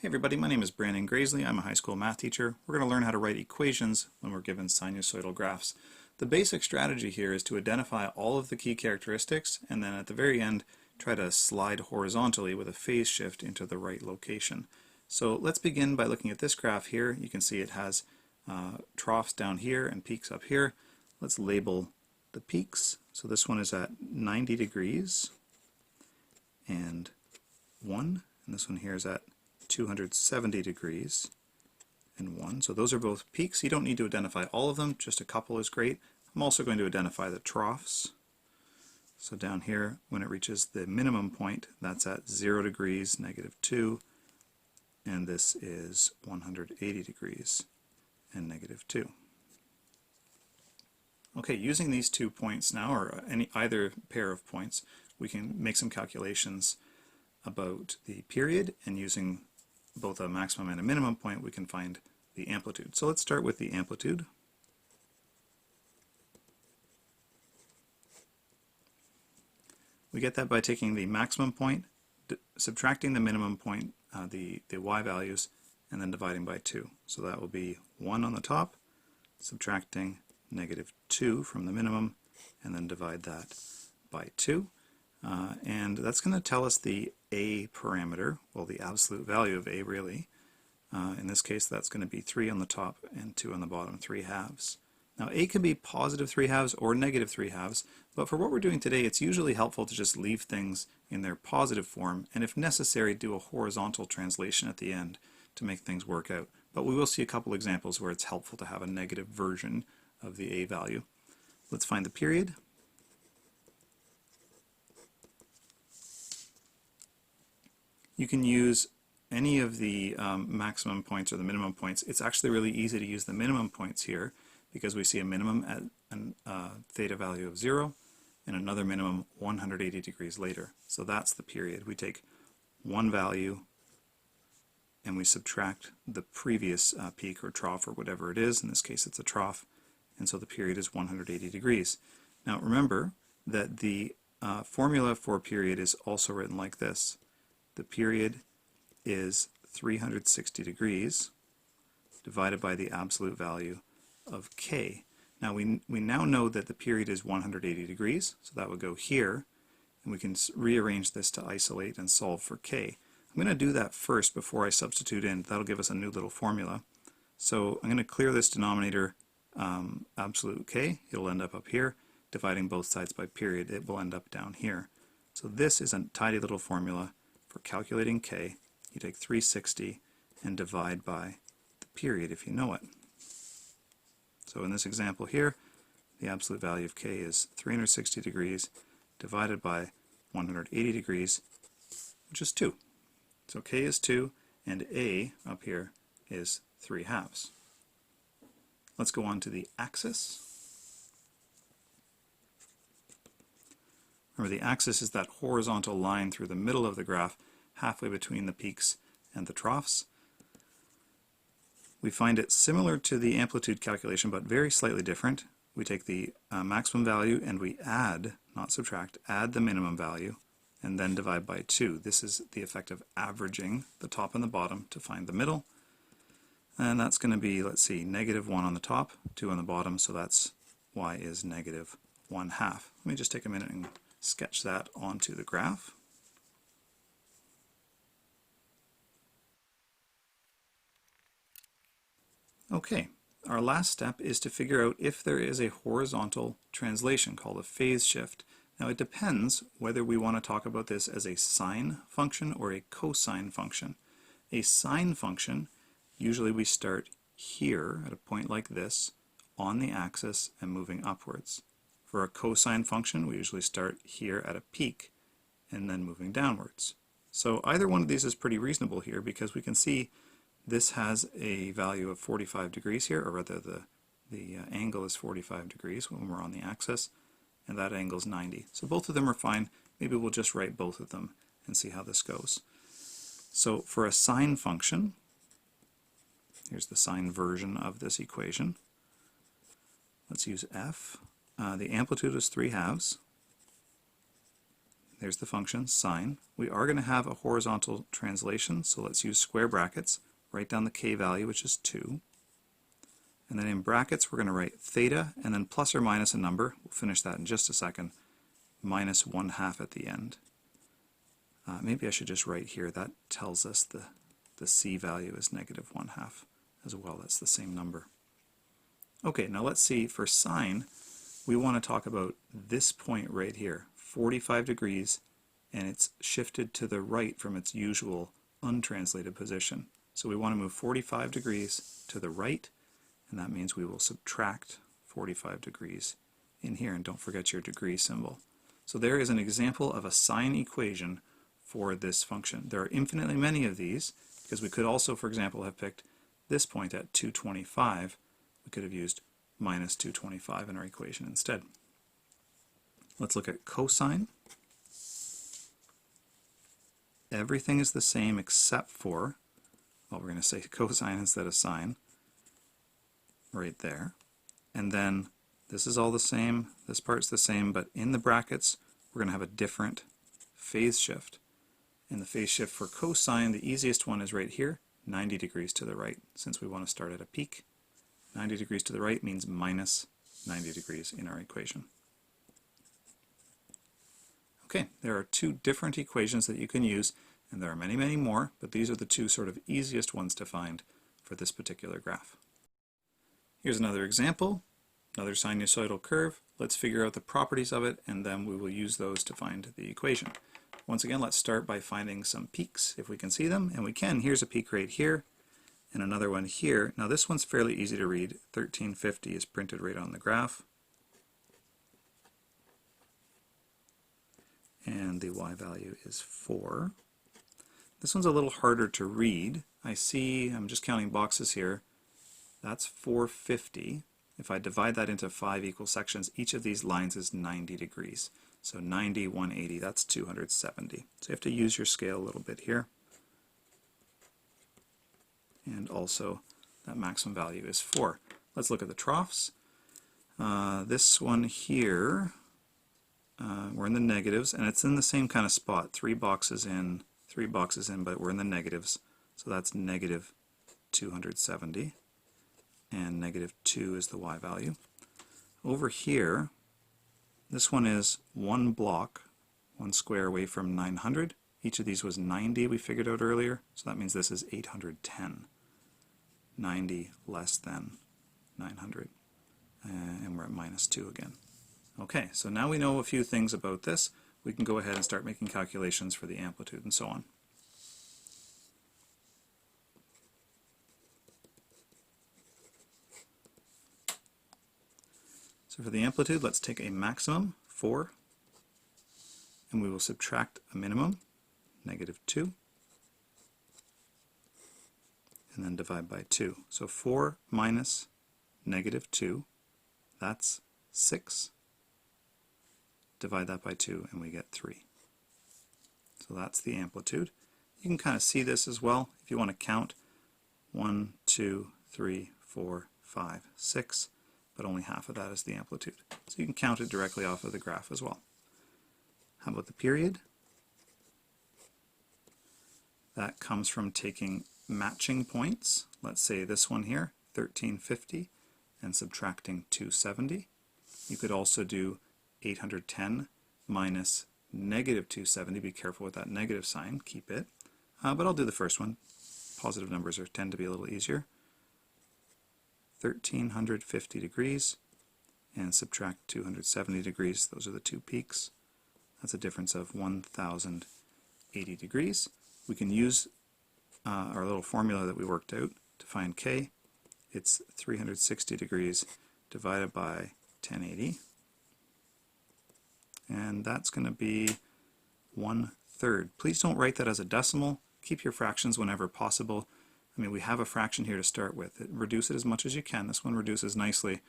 Hey everybody, my name is Brandon Graisley. I'm a high school math teacher. We're going to learn how to write equations when we're given sinusoidal graphs. The basic strategy here is to identify all of the key characteristics and then at the very end try to slide horizontally with a phase shift into the right location. So let's begin by looking at this graph here. You can see it has troughs down here and peaks up here. Let's label the peaks. So this one is at 90 degrees and 1, and this one here is at 270 degrees and 1. So those are both peaks. You don't need to identify all of them, just a couple is great. I'm also going to identify the troughs. So down here, when it reaches the minimum point, that's at 0 degrees, -2, and this is 180 degrees and -2. Okay, using these 2 points now, or either pair of points, we can make some calculations about the period, and using both a maximum and a minimum point we can find the amplitude. So let's start with the amplitude. We get that by taking the maximum point, subtracting the minimum point, the y values, and then dividing by 2. So that will be 1 on the top, subtracting -2 from the minimum, and then divide that by 2. And that's going to tell us the a parameter, well, the absolute value of a really. In this case that's going to be 3 on the top and 2 on the bottom, 3 halves. Now a can be positive 3 halves or negative 3 halves, but for what we're doing today it's usually helpful to just leave things in their positive form, and if necessary do a horizontal translation at the end to make things work out. But we will see a couple examples where it's helpful to have a negative version of the a value. Let's find the period. You can use any of the maximum points or the minimum points. It's actually really easy to use the minimum points here because we see a minimum at a theta value of 0 and another minimum 180 degrees later. So that's the period. We take one value and we subtract the previous peak or trough or whatever it is. In this case it's a trough, and so the period is 180 degrees. Now remember that the formula for period is also written like this. The period is 360 degrees divided by the absolute value of k. Now we now know that the period is 180 degrees, so that would go here, and we can rearrange this to isolate and solve for k. I'm going to do that first before I substitute in. That'll give us a new little formula. So I'm going to clear this denominator absolute k. It'll end up here. Dividing both sides by period, it will end up down here. So this is a tidy little formula for calculating k. You take 360 and divide by the period if you know it. So in this example here, the absolute value of k is 360 degrees divided by 180 degrees, which is 2. So k is 2 and a up here is 3 halves. Let's go on to the axis. Remember, the axis is that horizontal line through the middle of the graph, halfway between the peaks and the troughs. We find it similar to the amplitude calculation, but very slightly different. We take the maximum value and we add, not subtract, add the minimum value, and then divide by 2. This is the effect of averaging the top and the bottom to find the middle. And that's going to be, let's see, -1 on the top, 2 on the bottom, so that's y is -1/2. Let me just take a minute and sketch that onto the graph. Okay, our last step is to figure out if there is a horizontal translation called a phase shift. Now it depends whether we want to talk about this as a sine function or a cosine function. A sine function, usually we start here at a point like this on the axis and moving upwards. For a cosine function, we usually start here at a peak and then moving downwards. So either one of these is pretty reasonable here because we can see this has a value of 45 degrees here, or rather the angle is 45 degrees when we're on the axis, and that angle is 90. So both of them are fine. Maybe we'll just write both of them and see how this goes. So for a sine function, here's the sine version of this equation. Let's use f. The amplitude is 3 halves. there's the function sine. We are going to have a horizontal translation, so let's use square brackets. Write down the k value, which is 2. And then in brackets, we're going to write theta, and then plus or minus a number. We'll finish that in just a second. Minus 1/2 at the end. Maybe I should just write here. That tells us the c value is negative 1/2 as well. That's the same number. Okay, now let's see, for sine, we want to talk about this point right here, 45 degrees, and it's shifted to the right from its usual untranslated position. So we want to move 45 degrees to the right, and that means we will subtract 45 degrees in here, and don't forget your degree symbol. So there is an example of a sine equation for this function. There are infinitely many of these, because we could also, for example, have picked this point at 225. We could have used minus 225 in our equation instead. Let's look at cosine. Everything is the same except for, well, we're going to say cosine instead of sine, right there. And then this is all the same, this part's the same, but in the brackets, we're going to have a different phase shift. In the phase shift for cosine, the easiest one is right here, 90 degrees to the right, since we want to start at a peak. 90 degrees to the right means minus 90 degrees in our equation. Okay, there are two different equations that you can use, and there are many, many more, but these are the two sort of easiest ones to find for this particular graph. Here's another example, another sinusoidal curve. Let's figure out the properties of it, and then we will use those to find the equation. Once again, let's start by finding some peaks, if we can see them, and we can. Here's a peak right here, and another one here. Now this one's fairly easy to read. 1350 is printed right on the graph. And the y value is 4. This one's a little harder to read. I see, I'm just counting boxes here. That's 450. If I divide that into 5 equal sections, each of these lines is 90 degrees. So 90, 180, that's 270. So you have to use your scale a little bit here. And also that maximum value is 4. Let's look at the troughs. This one here, we're in the negatives, and it's in the same kind of spot, 3 boxes in, but we're in the negatives. So that's negative 270, and negative 2 is the y value. Over here, this one is 1 block, 1 square away from 900. Each of these was 90 we figured out earlier, so that means this is 810. 90 less than 900. And we're at minus 2 again. Okay, so now we know a few things about this. We can go ahead and start making calculations for the amplitude and so on. So for the amplitude, let's take a maximum, 4, and we will subtract a minimum, negative 2, and then divide by 2. So 4 minus negative 2, that's 6. Divide that by 2 and we get 3. So that's the amplitude. You can kind of see this as well if you want to count. 1, 2, 3, 4, 5, 6, but only half of that is the amplitude. So you can count it directly off of the graph as well. How about the period? That comes from taking matching points. Let's say this one here, 1350, and subtracting 270. You could also do 810 minus negative 270. Be careful with that negative sign, keep it. But I'll do the first one. Positive numbers tend to be a little easier. 1350 degrees and subtract 270 degrees. Those are the two peaks. That's a difference of 1080 degrees. We can use our little formula that we worked out to find k. It's 360 degrees divided by 1080. And that's going to be 1/3. Please don't write that as a decimal. Keep your fractions whenever possible. I mean, we have a fraction here to start with. Reduce it as much as you can. This one reduces nicely.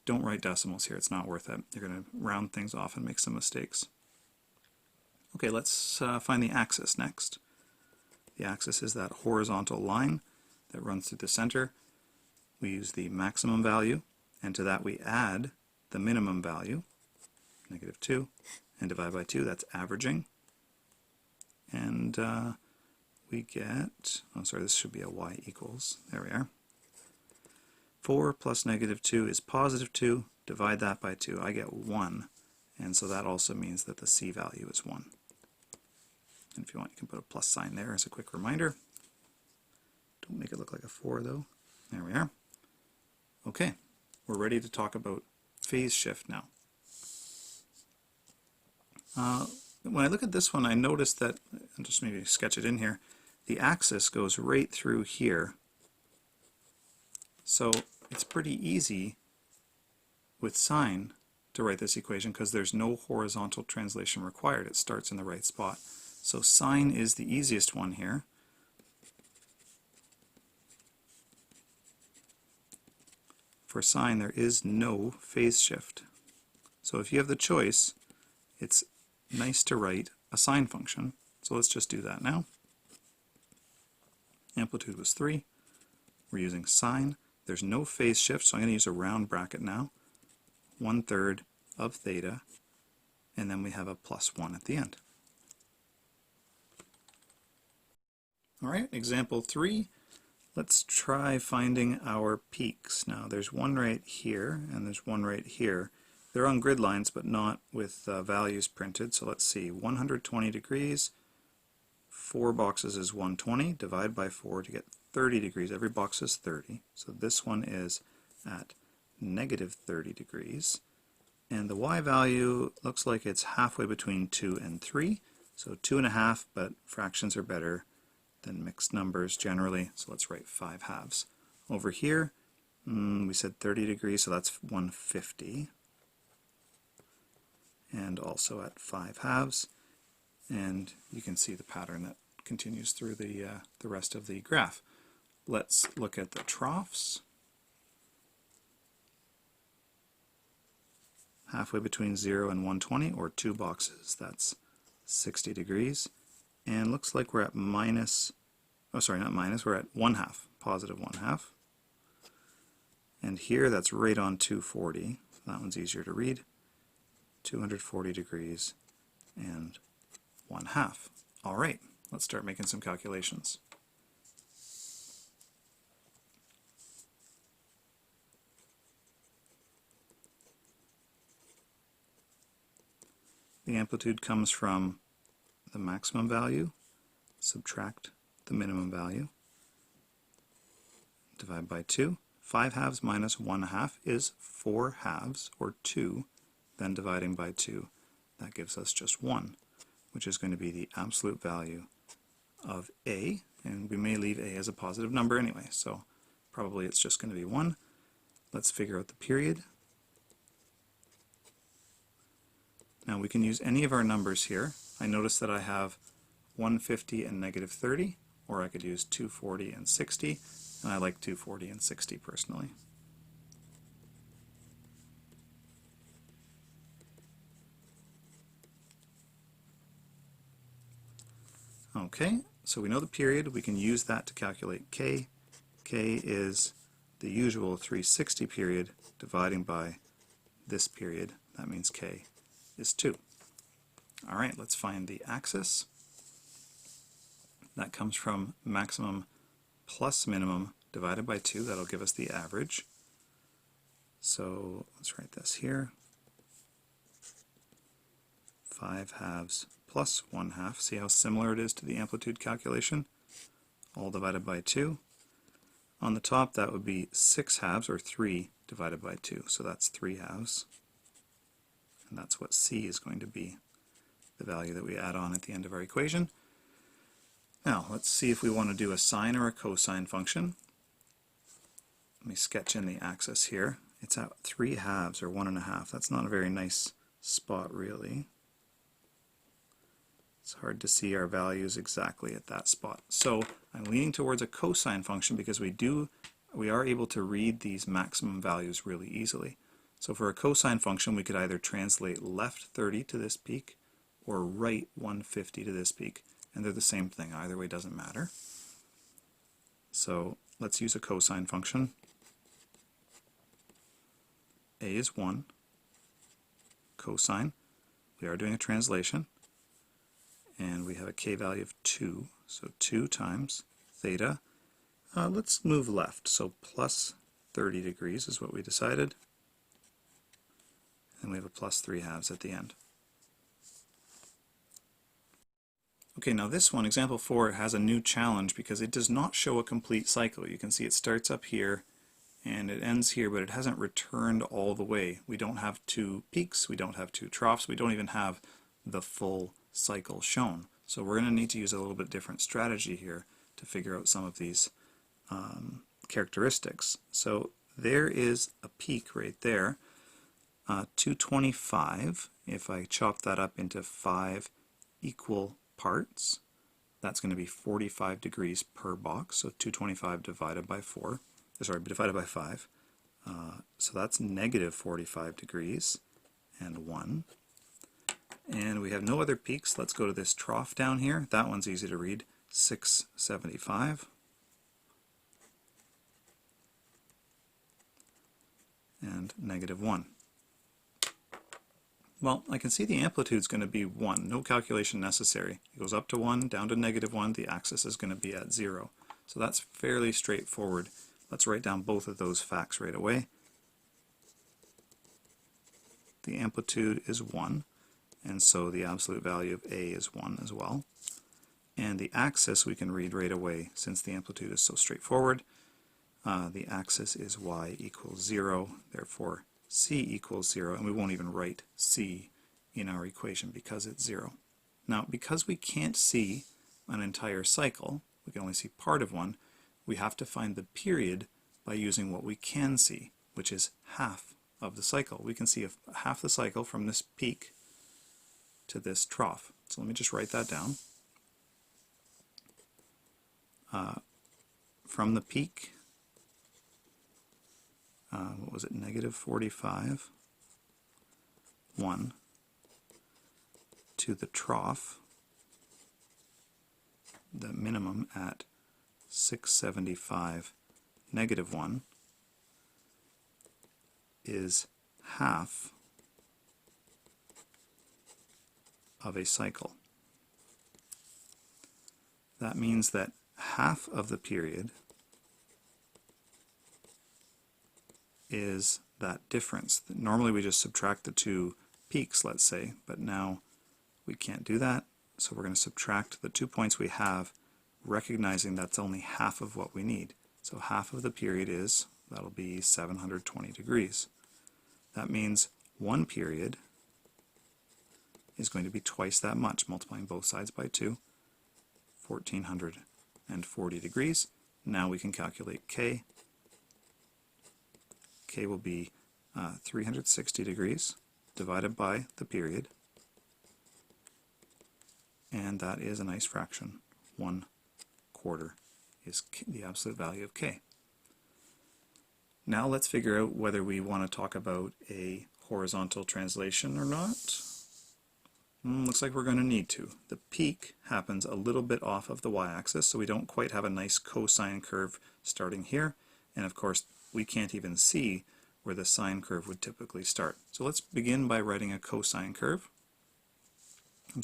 Don't write decimals here. It's not worth it. You're going to round things off and make some mistakes. Okay, let's find the axis next. The axis is that horizontal line that runs through the center. We use the maximum value, and to that we add the minimum value, negative 2, and divide by 2. That's averaging. and we get, oh sorry, this should be a y equals, there we are. 4 plus negative 2 is positive 2, divide that by 2, I get 1, and so that also means that the c value is 1. And if you want, you can put a plus sign there as a quick reminder. Don't make it look like a 4 though. There we are. Okay, we're ready to talk about phase shift now. When I look at this one, I notice that, I'll just maybe sketch it in here, the axis goes right through here. So it's pretty easy with sine to write this equation because there's no horizontal translation required. It starts in the right spot. So sine is the easiest one here. For sine, there is no phase shift. So if you have the choice, it's nice to write a sine function. So let's just do that now. Amplitude was 3. We're using sine. There's no phase shift, so I'm going to use a round bracket now. 1/3 of theta, and then we have a plus 1 at the end. Alright, example 3. Let's try finding our peaks. Now there's one right here, and there's one right here. They're on grid lines, but not with values printed. So let's see, 120 degrees, 4 boxes is 120, divide by 4 to get 30 degrees. Every box is 30. So this one is at negative 30 degrees. And the y value looks like it's halfway between 2 and 3. So 2.5, but fractions are better than mixed numbers generally. So let's write 5 halves. Over here, we said 30 degrees, so that's 150. And also at 5 halves. And you can see the pattern that continues through the rest of the graph. Let's look at the troughs. Halfway between 0 and 120, or 2 boxes, that's 60 degrees. And looks like we're at minus, oh sorry, not minus, we're at 1/2, positive 1/2. And here that's right on 240, that one's easier to read. 240 degrees and 1/2. Alright, let's start making some calculations. The amplitude comes from the maximum value, subtract the minimum value, divide by 2. 5 halves minus 1/2 is 4 halves, or 2, then dividing by 2. That gives us just 1, which is going to be the absolute value of a, and we may leave a as a positive number anyway, so probably it's just going to be 1. Let's figure out the period. Now we can use any of our numbers here. I notice that I have 150 and negative 30, or I could use 240 and 60, and I like 240 and 60 personally. Okay, so we know the period. We can use that to calculate k. K is the usual 360 period dividing by this period. That means k is 2. Alright, let's find the axis. That comes from maximum plus minimum divided by 2. That'll give us the average. So let's write this here. 5 halves plus 1/2. See how similar it is to the amplitude calculation? All divided by 2. On the top, that would be 6 halves, or 3 divided by 2. So that's 3 halves. And that's what c is going to be, the value that we add on at the end of our equation. Now, let's see if we want to do a sine or a cosine function. Let me sketch in the axis here. It's at 3 halves, or 1.5. That's not a very nice spot, really. It's hard to see our values exactly at that spot. So I'm leaning towards a cosine function because we are able to read these maximum values really easily. So for a cosine function, we could either translate left 30 to this peak or right 150 to this peak, and they're the same thing. Either way doesn't matter. So let's use a cosine function. A is 1. Cosine. We are doing a translation. and we have a k value of 2, so 2 times theta. Let's move left, so plus 30 degrees is what we decided, and we have a plus 3/2 at the end. Okay, now this one, example 4, has a new challenge because it does not show a complete cycle. You can see it starts up here and it ends here, but it hasn't returned all the way. We don't have 2 peaks, we don't have 2 troughs, we don't even have the full cycle shown. So we're going to need to use a little bit different strategy here to figure out some of these characteristics. So there is a peak right there, 225. If I chop that up into 5 equal parts, that's going to be 45 degrees per box, so 225 divided by 4, sorry, divided by 5. So that's negative 45 degrees and 1. And we have no other peaks. Let's go to this trough down here. That one's easy to read, 675. And negative 1. Well, I can see the amplitude is going to be 1. No calculation necessary. It goes up to 1, down to negative 1. The axis is going to be at 0. So that's fairly straightforward. Let's write down both of those facts right away. The amplitude is 1, and so the absolute value of A is 1 as well. And the axis we can read right away since the amplitude is so straightforward. The axis is y equals 0, therefore c equals 0, and we won't even write c in our equation because it's 0. Now, because we can't see an entire cycle, we can only see part of one, we have to find the period by using what we can see, which is half of the cycle. We can see half the cycle from this peak to this trough. So let me just write that down. From the peak, what was it, negative 45, 1, to the trough, the minimum at 675, negative 1, is half of a cycle. That means that half of the period is that difference. Normally we just subtract the 2 peaks, let's say, but now we can't do that, so we're going to subtract the 2 points we have, recognizing that's only half of what we need. So half of the period is, that'll be 720 degrees. That means one period is going to be twice that much, multiplying both sides by 2, 1440 degrees. Now we can calculate K. K will be 360 degrees divided by the period, and that is a nice fraction. 1/4 is the absolute value of K. Now let's figure out whether we want to talk about a horizontal translation or not. Looks like we're going to need to. The peak happens a little bit off of the y-axis, so we don't quite have a nice cosine curve starting here, and of course we can't even see where the sine curve would typically start. So let's begin by writing a cosine curve.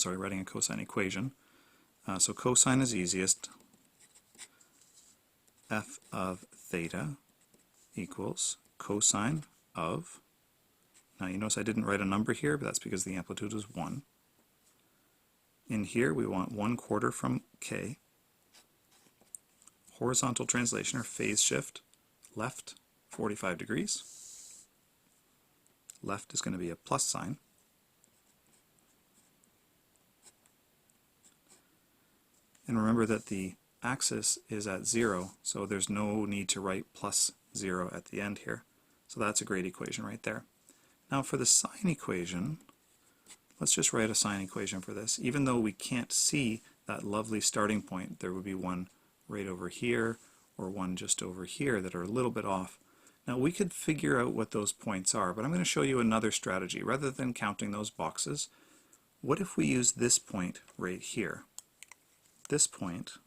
Writing a cosine equation. So cosine is easiest. F of theta equals cosine of, now you notice I didn't write a number here, but that's because the amplitude was 1. In here we want 1/4 from K. Horizontal translation or phase shift, left 45 degrees. Left is going to be a plus sign. And remember that the axis is at 0, so there's no need to write plus 0 at the end here. So that's a great equation right there. Now for the sine equation, let's just write a sine equation for this. Even though we can't see that lovely starting point, there would be one right over here or one just over here that are a little bit off. Now we could figure out what those points are, but I'm going to show you another strategy. Rather than counting those boxes, what if we use this point right here? This point,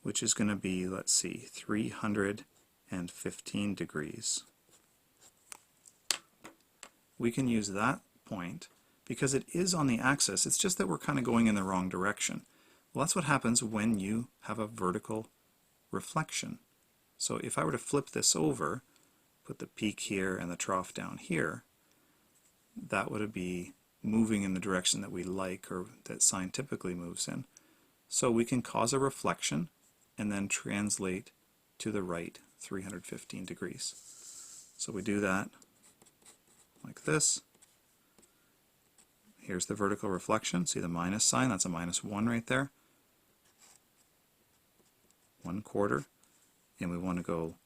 which is going to be, let's see, 315 degrees. We can use that point because it is on the axis. It's just that we're kind of going in the wrong direction. Well, that's what happens when you have a vertical reflection. So if I were to flip this over, put the peak here and the trough down here, that would be moving in the direction that we like, or that sine typically moves in. So we can cause a reflection and then translate to the right 315 degrees. So we do that like this. Here's the vertical reflection. See the minus sign? That's a -1 right there. 1/4. And we want to go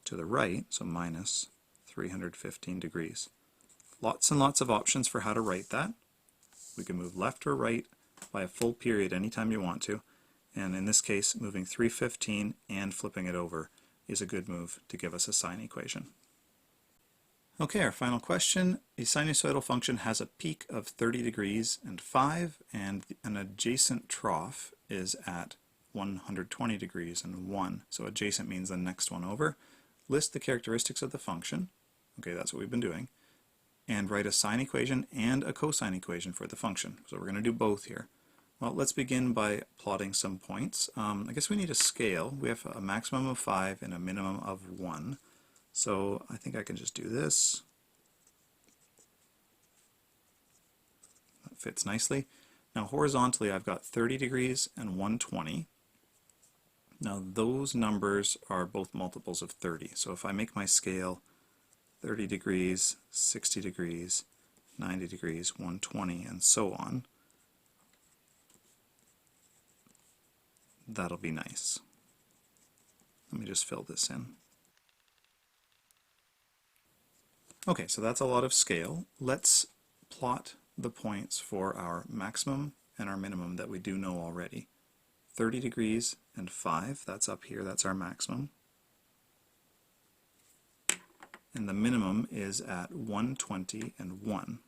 to the right, so minus 315 degrees. Lots and lots of options for how to write that. We can move left or right by a full period anytime you want to. And in this case, moving 315 and flipping it over is a good move to give us a sine equation. Okay, our final question. A sinusoidal function has a peak of 30 degrees and 5, and an adjacent trough is at 120 degrees and 1. So adjacent means the next one over. List the characteristics of the function. Okay, that's what we've been doing. And write a sine equation and a cosine equation for the function. So we're going to do both here. Well, let's begin by plotting some points. I guess we need a scale. We have a maximum of 5 and a minimum of 1. So I think I can just do this. That fits nicely. Now horizontally I've got 30 degrees and 120. Now those numbers are both multiples of 30. So if I make my scale 30 degrees, 60 degrees, 90 degrees, 120, and so on, that'll be nice. Let me just fill this in. Okay, so that's a lot of scale. Let's plot the points for our maximum and our minimum that we do know already. 30 degrees and 5, that's up here, that's our maximum. And the minimum is at 120 and 1.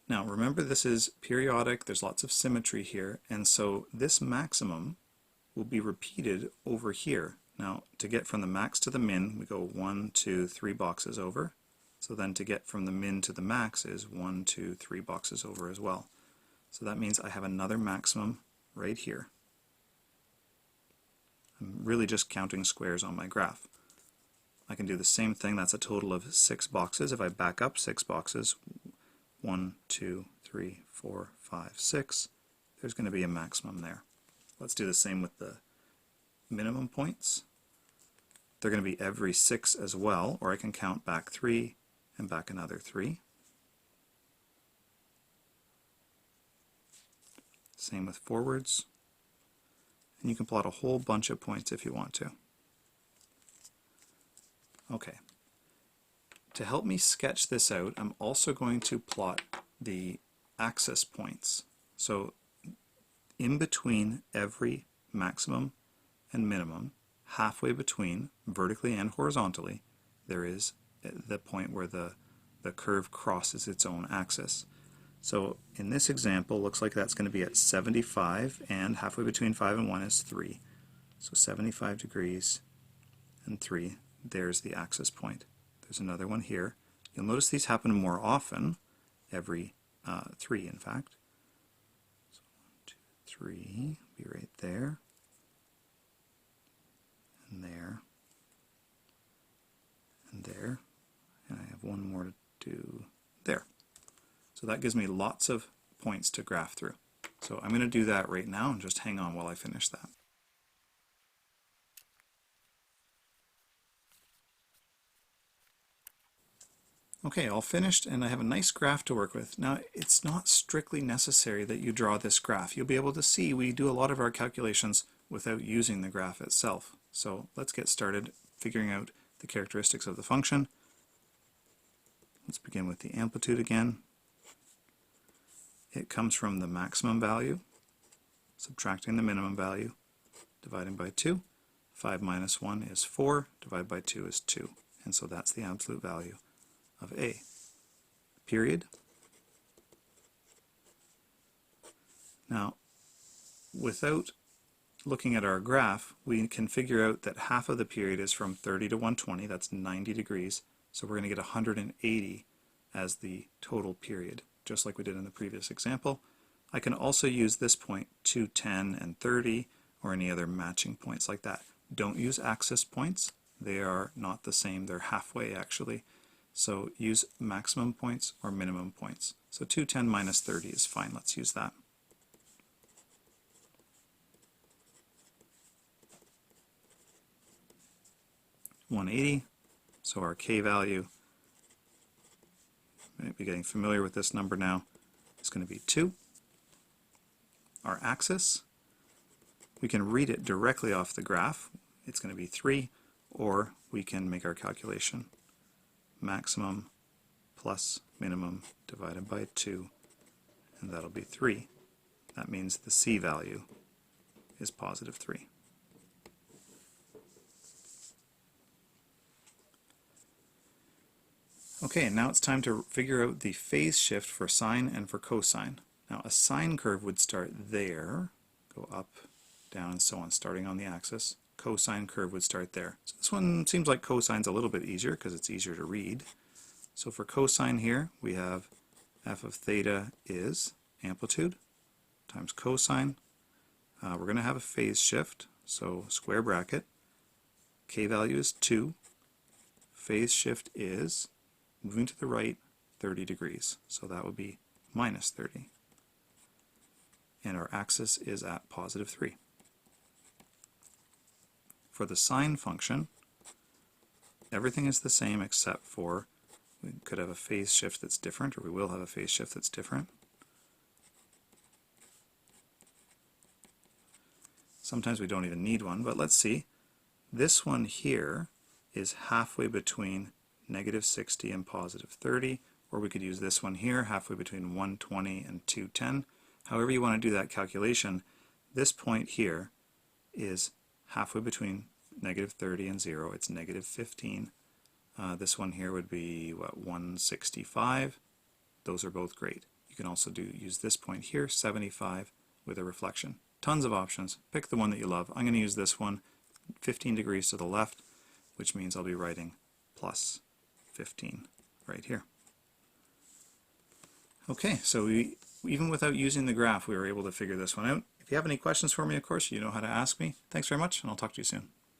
Now remember, this is periodic, there's lots of symmetry here, and so this maximum will be repeated over here. Now to get from the max to the min, we go 1, 2, 3 boxes over. So then to get from the min to the max is 1, 2, 3 boxes over as well. So that means I have another maximum right here. I'm really just counting squares on my graph. I can do the same thing. That's a total of 6 boxes. If I back up 6 boxes, 1, 2, 3, 4, 5, 6, there's going to be a maximum there. Let's do the same with the minimum points. They're going to be every 6 as well, or I can count back 3 and back another 3. Same with forwards. And you can plot a whole bunch of points if you want to. Okay. To help me sketch this out, I'm also going to plot the axis points. So in between every maximum and minimum, halfway between, vertically and horizontally, there is the point where the curve crosses its own axis. So in this example, looks like that's going to be at 75, and halfway between 5 and 1 is 3. So 75 degrees and 3, there's the axis point. There's another one here. You'll notice these happen more often, every 3 in fact. So 1, 2, 3, be right there, and there, and there, and I have one more to do there. So that gives me lots of points to graph through. So I'm going to do that right now, and just hang on while I finish that. Okay, all finished, and I have a nice graph to work with. Now, it's not strictly necessary that you draw this graph. You'll be able to see we do a lot of our calculations without using the graph itself. So let's get started figuring out the characteristics of the function. Let's begin with the amplitude again. It comes from the maximum value, subtracting the minimum value, dividing by 2. 5 minus 1 is 4, divided by 2 is 2. And so that's the absolute value of A. Period. Now, without looking at our graph, we can figure out that half of the period is from 30 to 120, that's 90 degrees, So we're going to get 180 as the total period, just like we did in the previous example. I can also use this point, 2, 10, and 30, or any other matching points like that. Don't use axis points. They are not the same. They're halfway, actually. So use maximum points or minimum points. So 210 minus 30 is fine. Let's use that. $180. So our k value, maybe getting familiar with this number now, is going to be 2. Our axis, we can read it directly off the graph. It's going to be 3, or we can make our calculation. Maximum plus minimum divided by 2, and that'll be 3. That means the c value is positive 3. Okay, now it's time to figure out the phase shift for sine and for cosine. Now a sine curve would start there, go up, down, and so on, starting on the axis. Cosine curve would start there. So this one seems like cosine's a little bit easier because it's easier to read. So for cosine here, we have f of theta is amplitude times cosine. We're going to have a phase shift, so square bracket. K value is 2. Phase shift is moving to the right 30 degrees, so that would be minus 30. And our axis is at positive 3. For the sine function, everything is the same except for we could have a phase shift that's different, or we will have a phase shift that's different. Sometimes we don't even need one, but let's see. This one here is halfway between negative 60 and positive 30, or we could use this one here, halfway between 120 and 210. However you want to do that calculation, this point here is halfway between negative 30 and 0. It's negative 15. This one here would be, what, 165. Those are both great. You can also use this point here, 75, with a reflection. Tons of options. Pick the one that you love. I'm going to use this one, 15 degrees to the left, which means I'll be writing plus 15 right here. Okay, so even without using the graph, we were able to figure this one out. If you have any questions for me, of course, you know how to ask me. Thanks very much, and I'll talk to you soon.